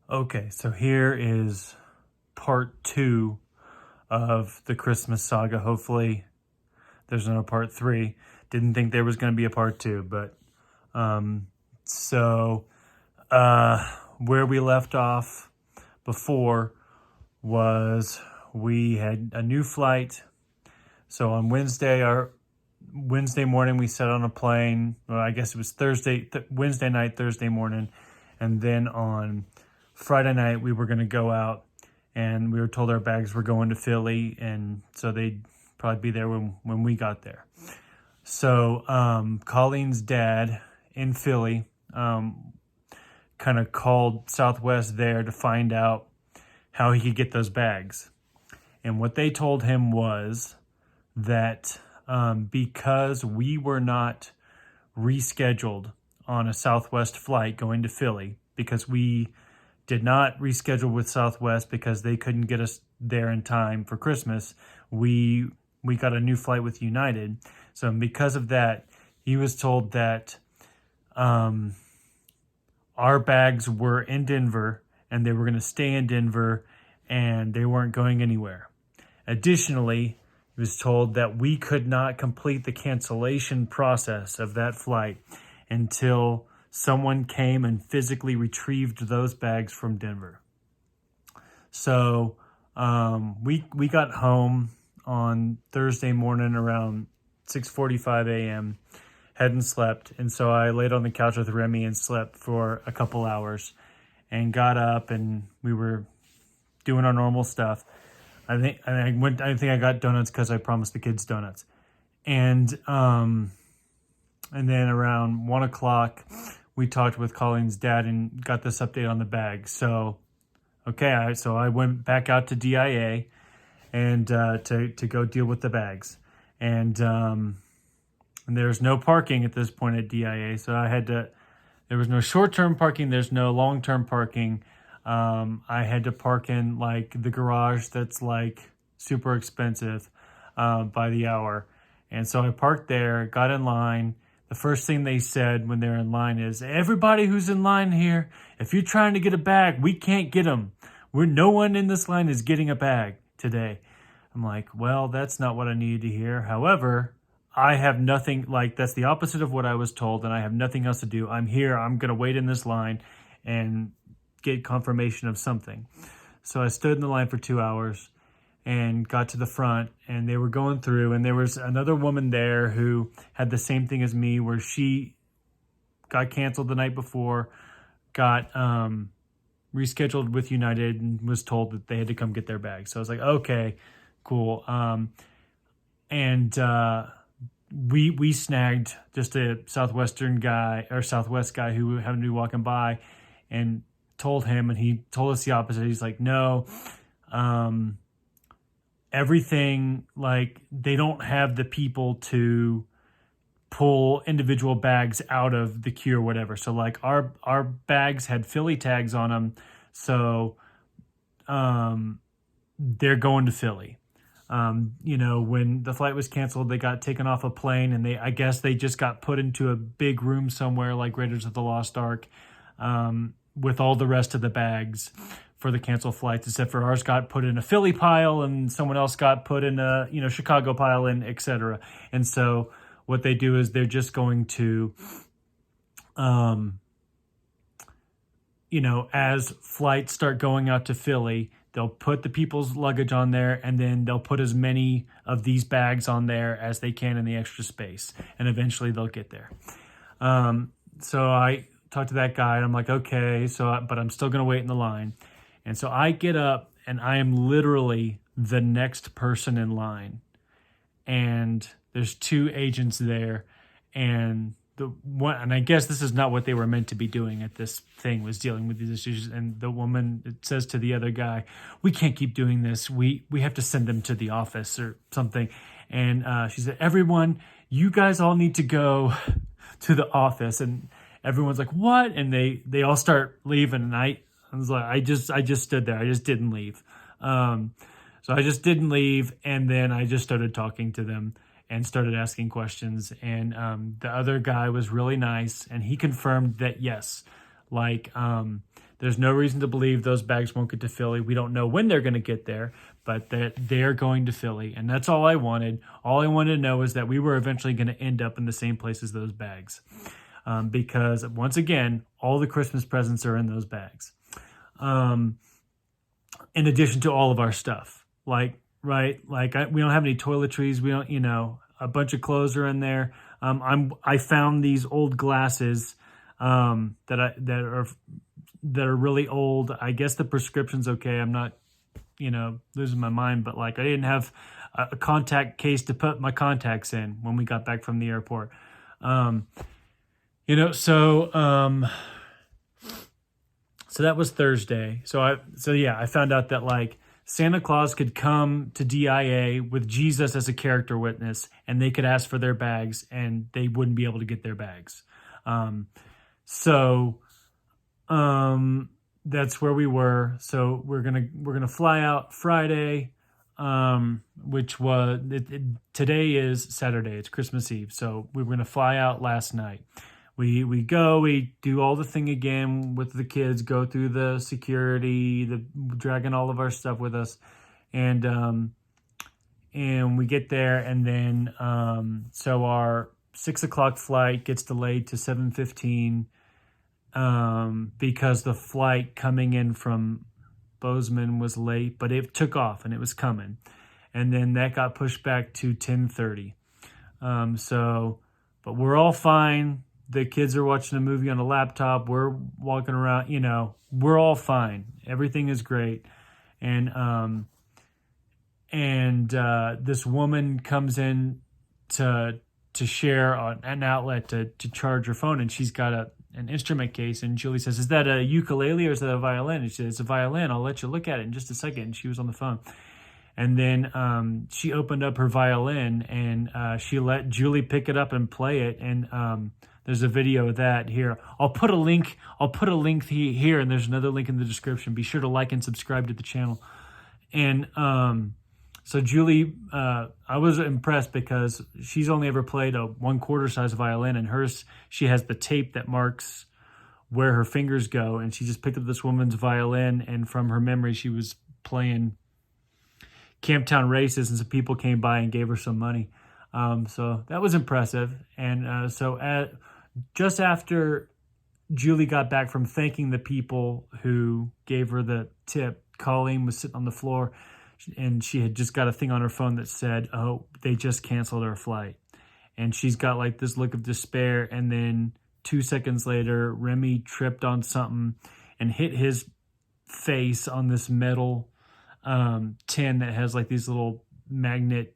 Okay, so here is part two of the Christmas saga. Hopefully, there's no part three. Didn't think there was going to be a part two, but um, so where we left off before was we had a new flight. So on Wednesday morning, we sat on a plane. Well, I guess it was Wednesday night, Thursday morning, and then on Friday night we were going to go out, and we were told our bags were going to Philly, and so they'd probably be there when we got there. So Colleen's dad in Philly kind of called Southwest there to find out how he could get those bags, and what they told him was that because we were not rescheduled on a Southwest flight going to Philly, because we did not reschedule with Southwest because they couldn't get us there in time for Christmas, we got a new flight with United. So because of that, he was told that our bags were in Denver and they were going to stay in Denver and they weren't going anywhere. Additionally, he was told that we could not complete the cancellation process of that flight until someone came and physically retrieved those bags from Denver. So we got home on Thursday morning around 6:45 a.m., hadn't slept, and so I laid on the couch with Remy and slept for a couple hours and got up, and we were doing our normal stuff. I think I got donuts because I promised the kids donuts. And then around 1 o'clock, we talked with Colleen's dad and got this update on the bag. So, okay, so I went back out to DIA and to go deal with the bags. And there's no parking at this point at DIA, so there was no short-term parking, there's no long-term parking. I had to park in like the garage that's like super expensive by the hour. And so I parked there, got in line. The first thing they said when they're in line is, everybody who's in line here, if you're trying to get a bag, we can't get them. No one in this line is getting a bag today. I'm like, well, that's not what I needed to hear. However, I have nothing, like that's the opposite of what I was told, and I have nothing else to do. I'm here. I'm going to wait in this line and get confirmation of something. So I stood in the line for 2 hours and got to the front, and they were going through, and there was another woman there who had the same thing as me, where she got canceled the night before, got rescheduled with United, and was told that they had to come get their bags. So I was like, okay, cool. We snagged just a Southwest guy who happened to be walking by, and told him, and he told us the opposite. He's like, no, everything, like they don't have the people to pull individual bags out of the queue or whatever. So like our bags had Philly tags on them, so they're going to Philly. When the flight was canceled, they got taken off a plane, and I guess they just got put into a big room somewhere like Raiders of the Lost Ark, with all the rest of the bags for the canceled flights, except for ours got put in a Philly pile, and someone else got put in a Chicago pile, and etc. And so what they do is they're just going to, as flights start going out to Philly, they'll put the people's luggage on there, and then they'll put as many of these bags on there as they can in the extra space, and eventually they'll get there. So I talked to that guy, and I'm like, okay, but I'm still going to wait in the line. And so I get up, and I am literally the next person in line. And there's two agents there, and I guess this is not what they were meant to be doing at this thing, was dealing with these issues. And the woman says to the other guy, we can't keep doing this. We have to send them to the office or something. And she said, everyone, you guys all need to go to the office. And everyone's like, what? And they all start leaving, and I was like, I just stood there. I just didn't leave. So I just didn't leave, and then I just started talking to them and started asking questions. And the other guy was really nice, and he confirmed that yes, like the There's no reason to believe those bags won't get to Philly. We don't know when they're going to get there, but that they're going to Philly. And that's all I wanted. All I wanted to know is that we were eventually going to end up in the same place as those bags. Because once again, all the Christmas presents are in those bags. In addition to all of our stuff, we don't have any toiletries. We don't, a bunch of clothes are in there. I found these old glasses that are really old. I guess the prescription's okay. I'm not, losing my mind, but I didn't have a contact case to put my contacts in when we got back from the airport. So that was Thursday. So I found out that Santa Claus could come to DIA with Jesus as a character witness, and they could ask for their bags, and they wouldn't be able to get their bags. That's where we were. So we're gonna fly out Friday, which was today is Saturday. It's Christmas Eve. So we were gonna fly out last night. We do all the thing again with the kids, go through the security, dragging all of our stuff with us, and we get there, and then so our 6 o'clock flight gets delayed to 7:15 because the flight coming in from Bozeman was late, but it took off and it was coming, and then that got pushed back to 10:30. But we're all fine. The kids are watching a movie on a laptop. We're walking around, we're all fine. Everything is great. And this woman comes in to share an outlet to charge her phone, and she's got an instrument case, and Julie says, "Is that a ukulele or is that a violin?" And she says, "It's a violin. I'll let you look at it in just a second." And she was on the phone. And then she opened up her violin, and she let Julie pick it up and play it. And there's a video of that here. I'll put a link here, and there's another link in the description. Be sure to like and subscribe to the channel. And so Julie, I was impressed because she's only ever played a 1/4 size violin, and hers, she has the tape that marks where her fingers go. And she just picked up this woman's violin, and from her memory, she was playing Camptown races, and some people came by and gave her some money. So that was impressive. And just after Julie got back from thanking the people who gave her the tip, Colleen was sitting on the floor, and she had just got a thing on her phone that said, "Oh, they just canceled our flight." And she's got this look of despair. And then 2 seconds later, Remy tripped on something and hit his face on this metal tin that has these little magnet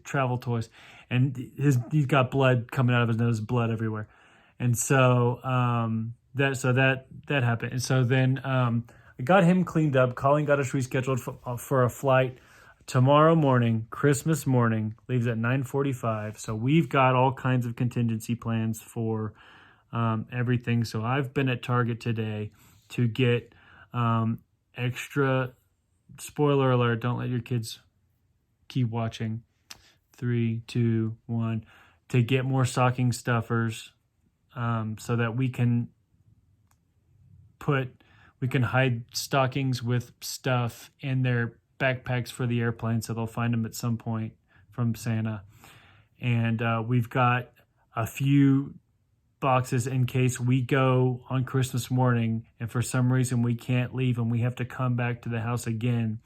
travel toys, and he's got blood coming out of his nose, blood everywhere. And so that happened. And so then I got him cleaned up. Colleen got us rescheduled for a flight tomorrow morning, Christmas morning, leaves at 9:45. So we've got all kinds of contingency plans for everything. So I've been at Target today to get extra, spoiler alert, don't let your kids keep watching. 3, 2, 1, to get more stocking stuffers, so that we can hide stockings with stuff in their backpacks for the airplane, so they'll find them at some point from Santa. And we've got a few boxes in case we go on Christmas morning and for some reason we can't leave and we have to come back to the house again.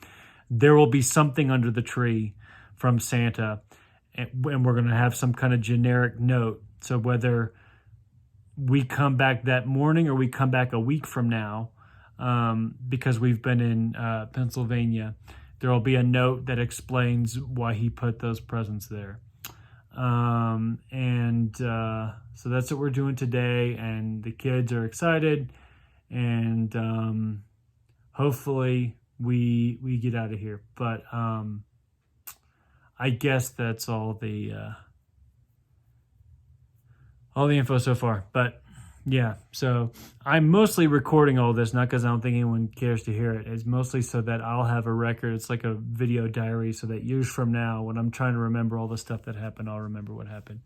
There will be something under the tree from Santa, and we're going to have some kind of generic note. So whether we come back that morning or we come back a week from now, because we've been in Pennsylvania, there will be a note that explains why he put those presents there. So that's what we're doing today, and the kids are excited, and hopefully we get out of here. But I guess that's all the info so far. But yeah, so I'm mostly recording all this, not because I don't think anyone cares to hear it. It's mostly so that I'll have a record. It's like a video diary, so that years from now, when I'm trying to remember all the stuff that happened, I'll remember what happened.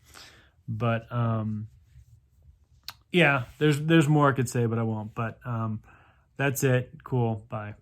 But yeah, there's more I could say, but I won't. But that's it. Cool. Bye.